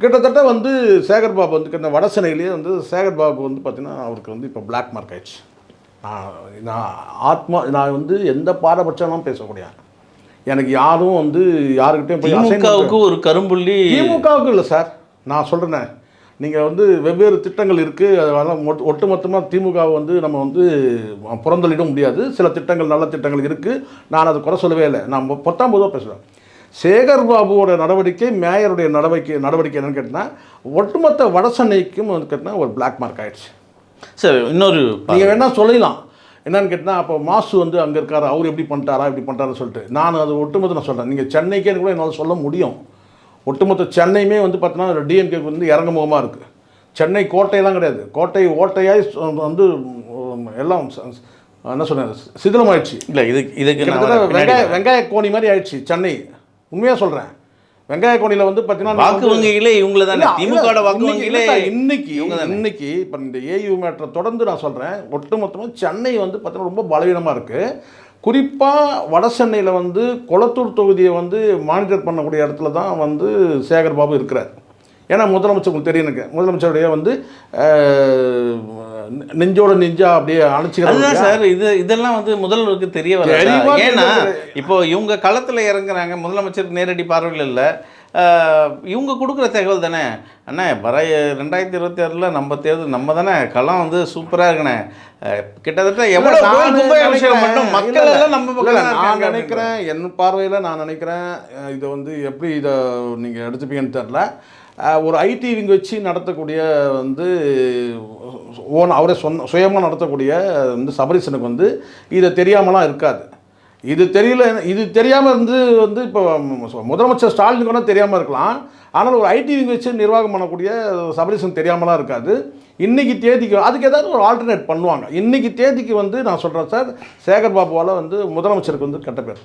கிட்டத்தட்ட வந்து சேகர் பாபு வந்து இந்த வடசென்னையிலேயே வந்து சேகர் பாபு வந்து பார்த்தீங்கன்னா அவருக்கு வந்து இப்போ பிளாக் மார்க் ஆயிடுச்சு. நான் வந்து எந்த பாரபட்சமும் பேசக்கூடிய எனக்கு யாரும் வந்து யாருக்கிட்டையும் போய் திமுகவுக்கு ஒரு கரும்புள்ளி. திமுகவுக்கு இல்லை சார், நான் சொல்கிறேன். நீங்கள் வந்து வெவ்வேறு திட்டங்கள் இருக்குது, அதெல்லாம் ஒட்டுமொத்தமாக திமுகவை வந்து நம்ம வந்து புறந்தள்ளிட முடியாது. சில திட்டங்கள் நல்ல திட்டங்கள் இருக்குது, நான் அதை குறை சொல்லவே இல்லை. நான் பொத்தாம்பதுவாக பேசுவேன். சேகர் பாபுவோட நடவடிக்கை மேயருடைய நடவடிக்கை என்னென்னு கேட்டால் ஒட்டுமொத்த வடசென்னைக்கும் வந்து கேட்டால் ஒரு பிளாக் மார்க் ஆகிடுச்சு. சரி, இன்னொரு நீங்கள் வேணால் சொல்லலாம் என்னன்னு கேட்டால், அப்போ மாசு வந்து அங்கே இருக்கார், அவர் எப்படி பண்ணிட்டாரா இப்படி பண்ணிட்டாருன்னு சொல்லிட்டு. நான் அது ஒட்டுமொத்த நான் சொல்கிறேன். நீங்கள் சென்னைக்கே கூட என்னால் சொல்ல முடியும். ஒட்டுமொத்த சென்னையுமே வந்து பார்த்தீங்கன்னா டிஎம்கேக்கு வந்து இறங்குமுகமாக இருக்குது. சென்னை கோட்டையெல்லாம் கிடையாது, கோட்டை ஓட்டையாய் வந்து எல்லாம் என்ன சொன்னேன் சிதிலமாயிடுச்சு. இல்லை இதுக்கு வெங்காய கோணி மாதிரி ஆயிடுச்சு சென்னை. உண்மையாக சொல்கிறேன். வெங்காய கோணியில் வந்து பார்த்தீங்கன்னா வாக்கு வங்கிகளே இவங்கள தான், திமுக வாக்கு வங்கிகளே இன்னைக்கு இப்போ இந்த ஏயு மேட்டரை தொடர்ந்து நான் சொல்கிறேன். ஒட்டுமொத்தமாக சென்னை வந்து பார்த்தீங்கன்னா ரொம்ப பலவீனமாக இருக்குது. குறிப்பாக வட சென்னையில் வந்து கொளத்தூர் தொகுதியை வந்து மானிட்டர் பண்ணக்கூடிய இடத்துல தான் வந்து சேகர் பாபு இருக்கிறார். ஏன்னா முதலமைச்சர் உங்களுக்கு தெரியும், எனக்கு முதலமைச்சருடைய வந்து நெஞ்சோட நெஞ்சா அப்படியே அணைச்சிக்கிறாங்க சார். இதெல்லாம் வந்து முதல்வருக்கு தெரிய வர. ஏன்னா இப்போ இவங்க களத்தில் இறங்குறாங்க, முதலமைச்சருக்கு நேரடி பார்வையில் இல்லை, இவங்க கொடுக்குற தகவல் தானே. அண்ணா வர 2026 நம்ம தேர்தல் நம்ம தானே, களம் வந்து சூப்பராக இருக்குண்ணே. கிட்டத்தட்ட எவ்வளோ மட்டும் மக்கள் எல்லாம் நம்ம நான் நினைக்கிறேன், என் பார்வையில் நான் நினைக்கிறேன் இதை வந்து எப்படி இதை நீங்கள் எடுத்துப்பீங்கன்னு தெரில. ஒரு ஐடி விங் வச்சு நடத்தக்கூடிய வந்து அவரே சுயமாக நடத்தக்கூடிய வந்து சபரீசனுக்கு வந்து இதை தெரியாமலாம் இருக்காது. இது தெரியாமல் வந்து இப்போ முதலமைச்சர் ஸ்டாலின் கூட தெரியாமல் இருக்கலாம். ஆனால் ஒரு ஐடி விங் வச்சு நிர்வாகம் பண்ணக்கூடிய சபரீசன் தெரியாமலாம் இருக்காது. இன்றைக்கி தேதிக்கு அதுக்கு ஏதாவது ஒரு ஆல்டர்னேட் பண்ணுவாங்க. இன்றைக்கி தேதிக்கு வந்து நான் சொல்கிறேன் சார், சேகர் பாபுவால் வந்து முதலமைச்சருக்கு வந்து கெட்ட பேர்.